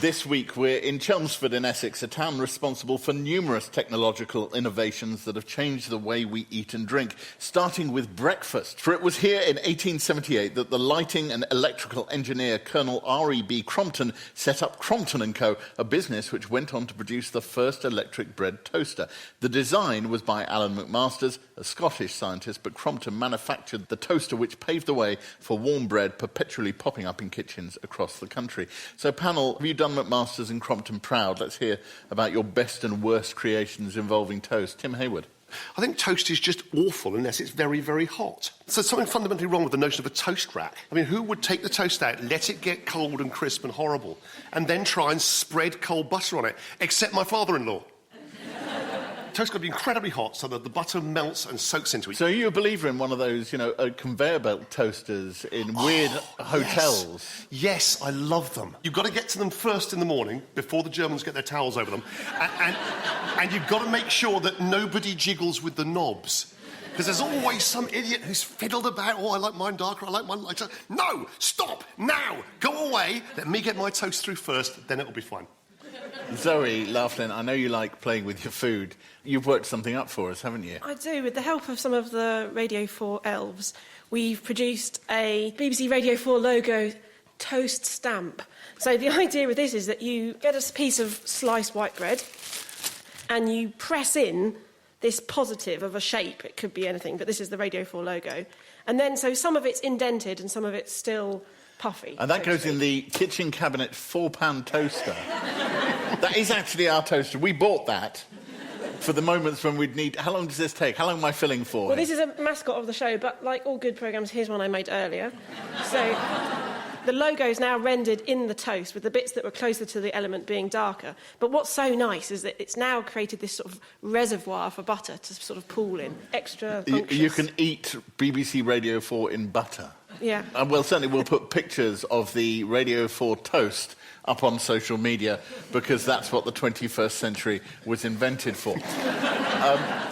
This week we're in Chelmsford in Essex, a town responsible for numerous technological innovations that have changed the way we eat and drink, starting with breakfast. For it was here in 1878 that the lighting and electrical engineer Colonel R.E.B. Crompton set up Crompton & Co., a business which went on to produce the first electric bread toaster. The design was by Alan McMasters, a Scottish scientist, but Crompton manufactured the toaster which paved the way for warm bread perpetually popping up in kitchens across the country. So, panel, have you done McMasters and Crompton proud? Let's hear about your best and worst creations involving toast. Tim Hayward. I think toast is just awful unless it's very, very hot. So there's something fundamentally wrong with the notion of a toast rack. I mean, who would take the toast out, let it get cold and crisp and horrible, and then try and spread cold butter on it? Except my father-in-law. Toast got to be incredibly hot so that the butter melts and soaks into it. So are you a believer in one of those, conveyor belt toasters in weird hotels? Yes, I love them. You've got to get to them first in the morning, before the Germans get their towels over them, and you've got to make sure that nobody jiggles with the knobs. Because there's always some idiot who's fiddled about, I like mine darker, I like mine lighter. No! Stop! Now! Go away! Let me get my toast through first, then it'll be fine. Zoe Laughlin, I know you like playing with your food. You've worked something up for us, haven't you? I do. With the help of some of the Radio 4 elves, we've produced a BBC Radio 4 logo toast stamp. So the idea with this is that you get a piece of sliced white bread and you press in this positive of a shape. It could be anything, but this is the Radio 4 logo. And then, so some of it's indented and some of it's still puffy. And that goes in the kitchen cabinet £4 toaster. That is actually our toaster. We bought that for the moments when we'd need... How long does this take? How long am I filling for? Well, this is a mascot of the show, but like all good programmes, here's one I made earlier. So the logo is now rendered in the toast, with the bits that were closer to the element being darker. But what's so nice is that it's now created this sort of reservoir for butter to sort of pool in. Extra functions. You can eat BBC Radio 4 in butter. Yeah. And certainly we'll put pictures of the Radio 4 toast up on social media, because that's what the 21st century was invented for.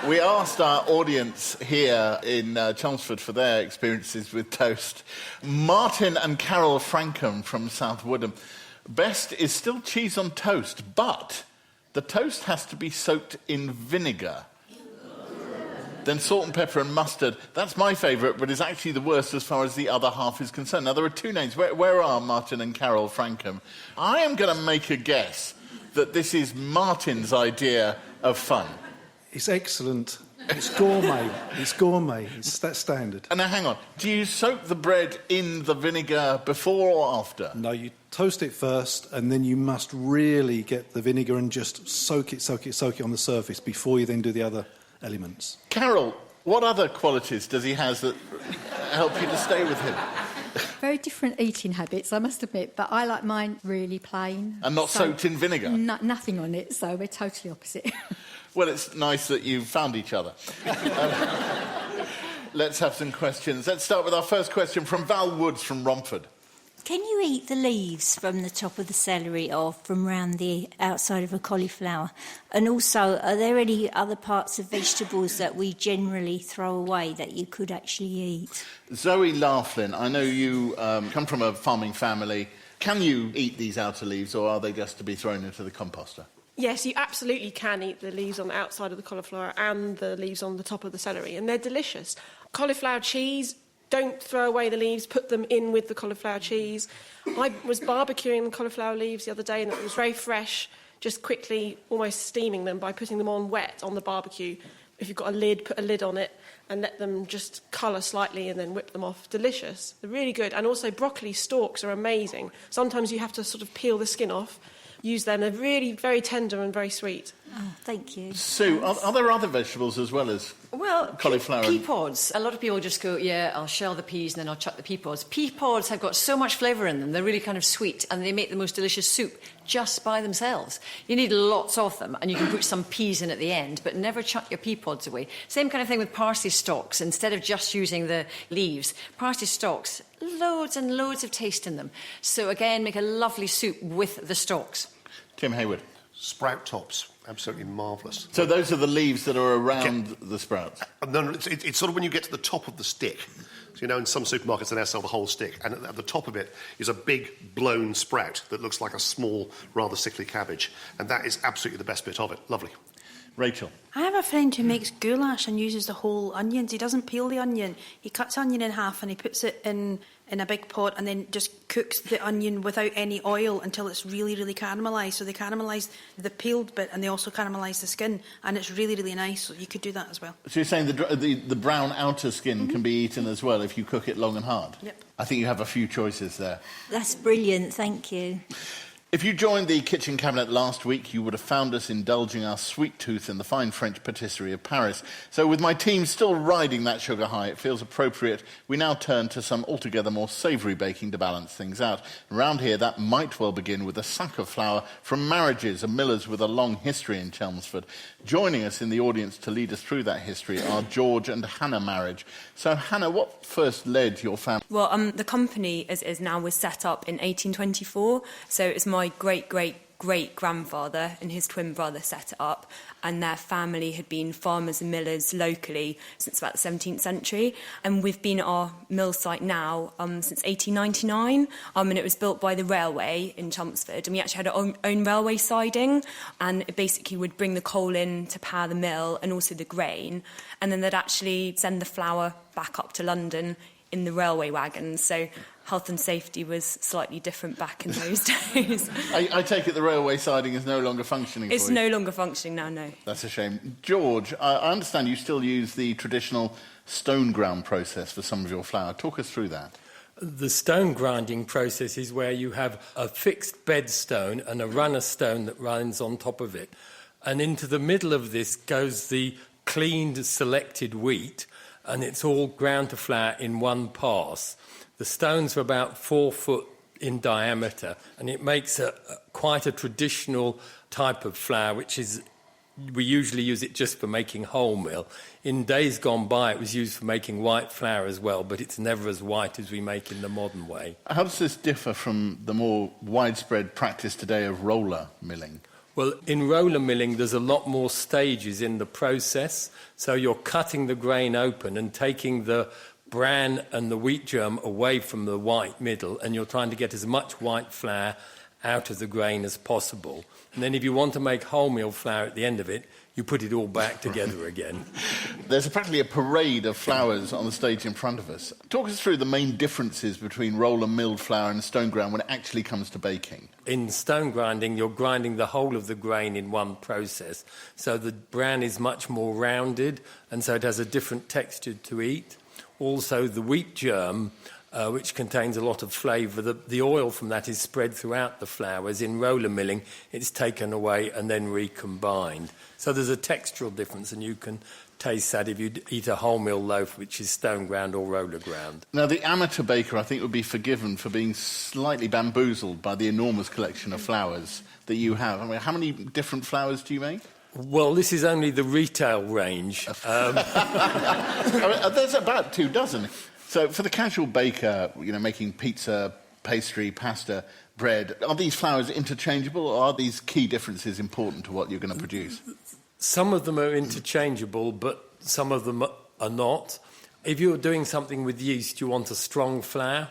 We asked our audience here in Chelmsford for their experiences with toast. Martin and Carol Frankham from South Woodham. Best is still cheese on toast, but the toast has to be soaked in vinegar. Then salt and pepper and mustard. That's my favourite, but is actually the worst as far as the other half is concerned. Now, there are two names. Where are Martin and Carol Frankham? I am going to make a guess that this is Martin's idea of fun. It's excellent. It's gourmet. It's gourmet. It's that standard. And now, hang on. Do you soak the bread in the vinegar before or after? No, you toast it first, and then you must really get the vinegar and just soak it on the surface before you then do the other elements. Carol, what other qualities does he have that help you to stay with him? Very different eating habits, I must admit, but I like mine really plain. And not soaked in vinegar? Nothing on it, so we're totally opposite. Well, it's nice that you've found each other. Let's have some questions. Let's start with our first question from Val Woods from Romford. Can you eat the leaves from the top of the celery or from round the outside of a cauliflower? And also, are there any other parts of vegetables that we generally throw away that you could actually eat? Zoe Laughlin, I know you come from a farming family. Can you eat these outer leaves, or are they just to be thrown into the composter? Yes, you absolutely can eat the leaves on the outside of the cauliflower and the leaves on the top of the celery, and they're delicious. Cauliflower cheese, don't throw away the leaves, put them in with the cauliflower cheese. I was barbecuing the cauliflower leaves the other day, and it was very fresh, just quickly almost steaming them by putting them on wet on the barbecue. If you've got a lid, put a lid on it and let them just colour slightly and then whip them off. Delicious. They're really good. And also broccoli stalks are amazing. Sometimes you have to sort of peel the skin off. Use them. They're really very tender and very sweet. Oh, thank you. Sue, are there other vegetables as well as cauliflower? Pea pods. A lot of people just go, yeah, I'll shell the peas and then I'll chuck the pea pods. Pea pods have got so much flavour in them. They're really kind of sweet and they make the most delicious soup just by themselves. You need lots of them and you can put some peas in at the end, but never chuck your pea pods away. Same kind of thing with parsley stalks. Instead of just using the leaves, parsley stalks, loads and loads of taste in them. So again, make a lovely soup with the stalks. Tim Hayward. Sprout tops. Absolutely marvellous. So those are the leaves that are around the sprouts? No, it's sort of when you get to the top of the stick. So, in some supermarkets they now sell the whole stick, and at the top of it is a big blown sprout that looks like a small, rather sickly cabbage. And that is absolutely the best bit of it. Lovely. Rachel. I have a friend who makes goulash and uses the whole onions. He doesn't peel the onion. He cuts onion in half and he puts it in a big pot and then just cooks the onion without any oil until it's really, really caramelised. So they caramelise the peeled bit and they also caramelise the skin, and it's really, really nice. So you could do that as well. So you're saying the brown outer skin can be eaten as well if you cook it long and hard? Yep. I think you have a few choices there. That's brilliant, thank you. If you joined the kitchen cabinet last week, you would have found us indulging our sweet tooth in the fine French patisserie of Paris. So with my team still riding that sugar high, it feels appropriate we now turn to some altogether more savoury baking to balance things out. Around here, that might well begin with a sack of flour from Marriages, a miller's with a long history in Chelmsford. Joining us in the audience to lead us through that history are George and Hannah Marriage. So, Hannah, what first led your family? Well, the company, as now, was set up in 1824, so it's my great-great-great-grandfather and his twin brother set it up, and their family had been farmers and millers locally since about the 17th century, and we've been at our mill site now since 1899, and it was built by the railway in Chelmsford, and we actually had our own railway siding, and it basically would bring the coal in to power the mill and also the grain, and then they'd actually send the flour back up to London in the railway wagons, so health and safety was slightly different back in those days. I take it the railway siding is no longer functioning It's for you? no longer functioning now, no. That's a shame. George, I understand you still use the traditional stone ground process for some of your flour. Talk us through that. The stone grinding process is where you have a fixed bed stone and a runner stone that runs on top of it. And into the middle of this goes the cleaned, selected wheat, and it's all ground to flour in one pass. The stones are about 4 foot in diameter, and it makes quite a traditional type of flour, which is, we usually use it just for making wholemeal. In days gone by, it was used for making white flour as well, but it's never as white as we make in the modern way. How does this differ from the more widespread practice today of roller milling? Well, in roller milling, there's a lot more stages in the process. So you're cutting the grain open and taking the bran and the wheat germ away from the white middle, and you're trying to get as much white flour out of the grain as possible. And then if you want to make wholemeal flour at the end of it, you put it all back together again. There's practically a parade of flours on the stage in front of us. Talk us through the main differences between roller milled flour and stone ground when it actually comes to baking. In stone grinding, you're grinding the whole of the grain in one process. So the bran is much more rounded, and so it has a different texture to eat. Also, the wheat germ, which contains a lot of flavour, the oil from that is spread throughout the flour, whereas in roller milling, it's taken away and then recombined. So there's a textural difference, and you can taste that if you eat a wholemeal loaf, which is stone ground or roller ground. Now, the amateur baker, I think, would be forgiven for being slightly bamboozled by the enormous collection of flours that you have. I mean, how many different flours do you make? Well, this is only the retail range. There's about 24. So for the casual baker, making pizza, pastry, pasta, bread, are these flours interchangeable, or are these key differences important to what you're going to produce? Some of them are interchangeable, but some of them are not. If you're doing something with yeast, you want a strong flour.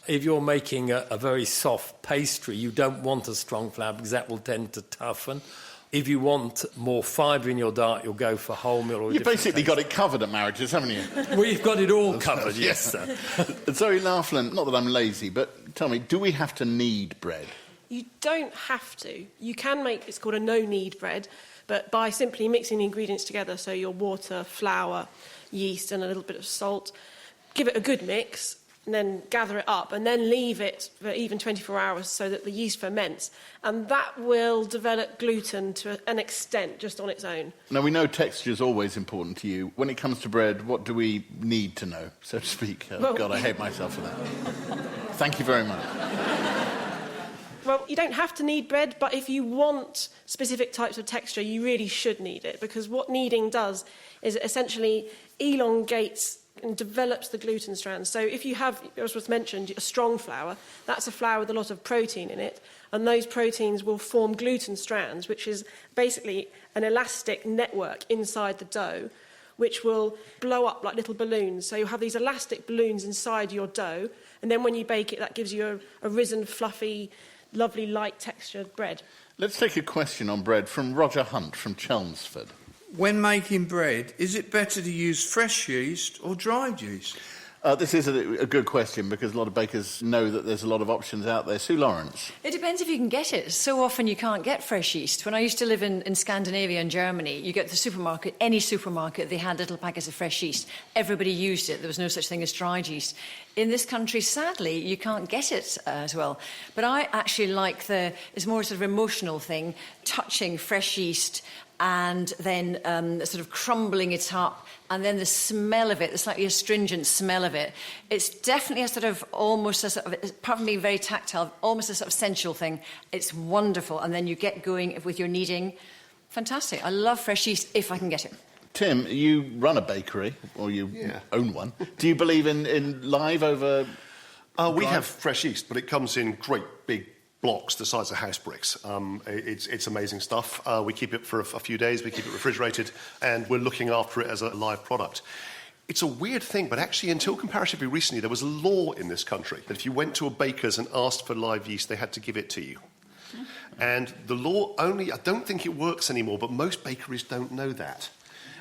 If you're making a very soft pastry, you don't want a strong flour because that will tend to toughen. If you want more fibre in your diet, you'll go for wholemeal or You've basically got it covered at Marriages, haven't you? We've got it all covered, yes, sir. Zoe Laughlin, not that I'm lazy, but tell me, do we have to knead bread? You don't have to. You can make, it's called a no-knead bread, but by simply mixing the ingredients together, so your water, flour, yeast and a little bit of salt, give it a good mix, and then gather it up, and then leave it for even 24 hours so that the yeast ferments. And that will develop gluten to an extent just on its own. Now, we know texture is always important to you. When it comes to bread, what do we need to know, so to speak? Oh, God, I hate myself for that. Thank you very much. Well, you don't have to knead bread, but if you want specific types of texture, you really should knead it, because what kneading does is it essentially elongates and develops the gluten strands. So if you have, as was mentioned, a strong flour, that's a flour with a lot of protein in it, and those proteins will form gluten strands, which is basically an elastic network inside the dough, which will blow up like little balloons. So you have these elastic balloons inside your dough, and then when you bake it, that gives you a risen, fluffy, lovely, light textured bread. Let's take a question on bread from Roger Hunt from Chelmsford. When making bread, is it better to use fresh yeast or dried yeast? This is a good question because a lot of bakers know that there's a lot of options out there. Sue Lawrence. It depends if you can get it. So often you can't get fresh yeast. When I used to live in Scandinavia and Germany, you get to the supermarket, any supermarket, they had little packets of fresh yeast. Everybody used it. There was no such thing as dried yeast. In this country, sadly, you can't get it as well. But I actually like it's more sort of emotional thing, touching fresh yeast and then sort of crumbling it up, and then the smell of it, the slightly astringent smell of it. It's definitely a sort of almost a sort of, apart from being very tactile, almost a sort of sensual thing. It's wonderful, and then you get going with your kneading. Fantastic. I love fresh yeast if I can get it. Tim, you run a bakery, or you own one. Do you believe in live over... We have fresh yeast, but it comes in great big blocks the size of house bricks. It's amazing stuff. We keep it for a few days, we keep it refrigerated, and we're looking after it as a live product. It's a weird thing, but actually until comparatively recently, there was a law in this country that if you went to a baker's and asked for live yeast, they had to give it to you. And the law only, I don't think it works anymore, but most bakeries don't know that.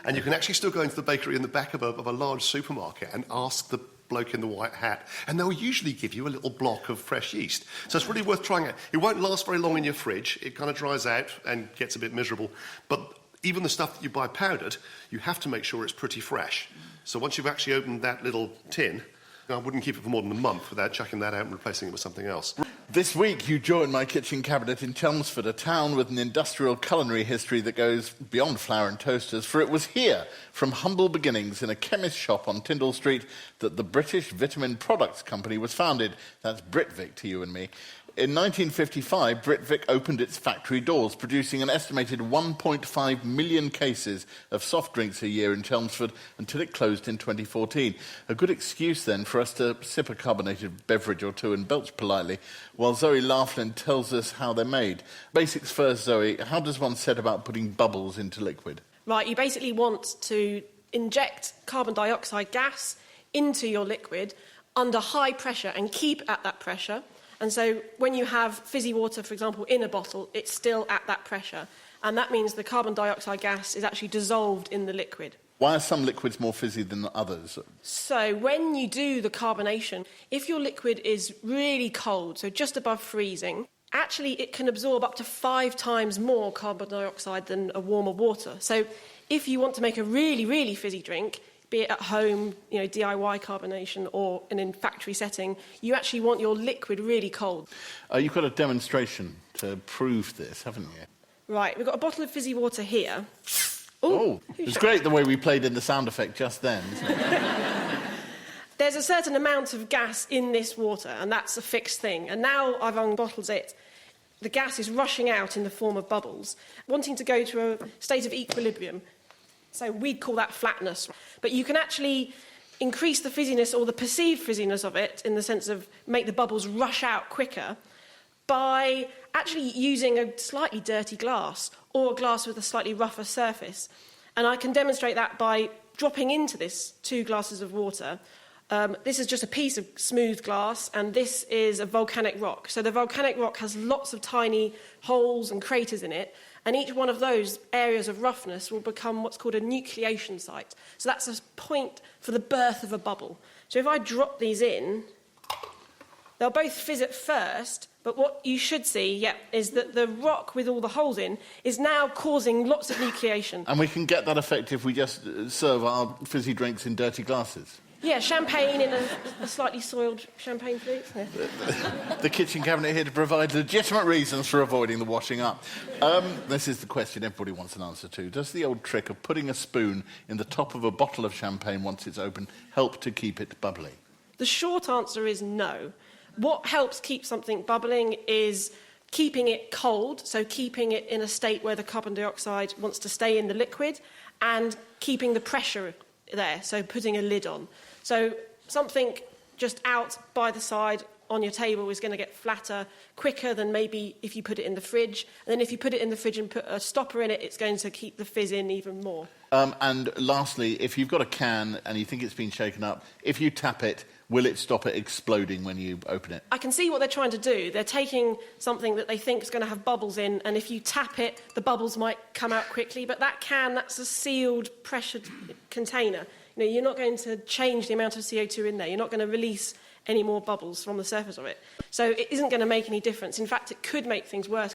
And you can actually still go into the bakery in the back of a large supermarket and ask the bloke in the white hat, and they'll usually give you a little block of fresh yeast. So it's really worth trying it. It won't last very long in your fridge. It kind of dries out and gets a bit miserable. But even the stuff that you buy powdered, you have to make sure it's pretty fresh. So once you've actually opened that little tin, I wouldn't keep it for more than a month without chucking that out and replacing it with something else. This week, you joined my kitchen cabinet in Chelmsford, a town with an industrial culinary history that goes beyond flour and toasters, for it was here, from humble beginnings in a chemist shop on Tyndall Street, that the British Vitamin Products Company was founded. That's Britvic to you and me. In 1955, Britvic opened its factory doors, producing an estimated 1.5 million cases of soft drinks a year in Chelmsford until it closed in 2014. A good excuse, then, for us to sip a carbonated beverage or two and belch politely, while Zoe Laughlin tells us how they're made. Basics first, Zoe. How does one set about putting bubbles into liquid? Right, you basically want to inject carbon dioxide gas into your liquid under high pressure and keep at that pressure. And so when you have fizzy water, for example, in a bottle, it's still at that pressure. And that means the carbon dioxide gas is actually dissolved in the liquid. Why are some liquids more fizzy than others? So when you do the carbonation, if your liquid is really cold, so just above freezing, actually it can absorb up to 5 times more carbon dioxide than a warmer water. So if you want to make a really, really fizzy drink, be it at home, DIY carbonation, or in factory setting, you actually want your liquid really cold. You've got a demonstration to prove this, haven't you? Right, we've got a bottle of fizzy water here. Oh, it's great the way we played in the sound effect just then, isn't it? There's a certain amount of gas in this water, and that's a fixed thing. And now I've unbottled it. The gas is rushing out in the form of bubbles, wanting to go to a state of equilibrium. So we'd call that flatness. But you can actually increase the fizziness or the perceived fizziness of it in the sense of make the bubbles rush out quicker by actually using a slightly dirty glass or a glass with a slightly rougher surface. And I can demonstrate that by dropping into this 2 glasses of water. This is just a piece of smooth glass, and this is a volcanic rock. So the volcanic rock has lots of tiny holes and craters in it, and each one of those areas of roughness will become what's called a nucleation site. So that's a point for the birth of a bubble. So if I drop these in, they'll both fizz at first, but what you should see, is that the rock with all the holes in is now causing lots of nucleation. And we can get that effect if we just serve our fizzy drinks in dirty glasses. Yeah, champagne in a slightly soiled champagne flute. Yeah. The kitchen cabinet here to provide legitimate reasons for avoiding the washing up. This is the question everybody wants an answer to. Does the old trick of putting a spoon in the top of a bottle of champagne once it's open help to keep it bubbly? The short answer is no. What helps keep something bubbling is keeping it cold, so keeping it in a state where the carbon dioxide wants to stay in the liquid, and keeping the pressure there, so putting a lid on. So something just out by the side on your table is going to get flatter quicker than maybe if you put it in the fridge. And then if you put it in the fridge and put a stopper in it, it's going to keep the fizz in even more. And lastly, if you've got a can and you think it's been shaken up, if you tap it, will it stop it exploding when you open it? I can see what they're trying to do. They're taking something that they think is going to have bubbles in, and if you tap it, the bubbles might come out quickly. But that's a sealed, pressured container. You know, you're not going to change the amount of CO2 in there. You're not going to release any more bubbles from the surface of it. So it isn't going to make any difference. In fact, it could make things worse.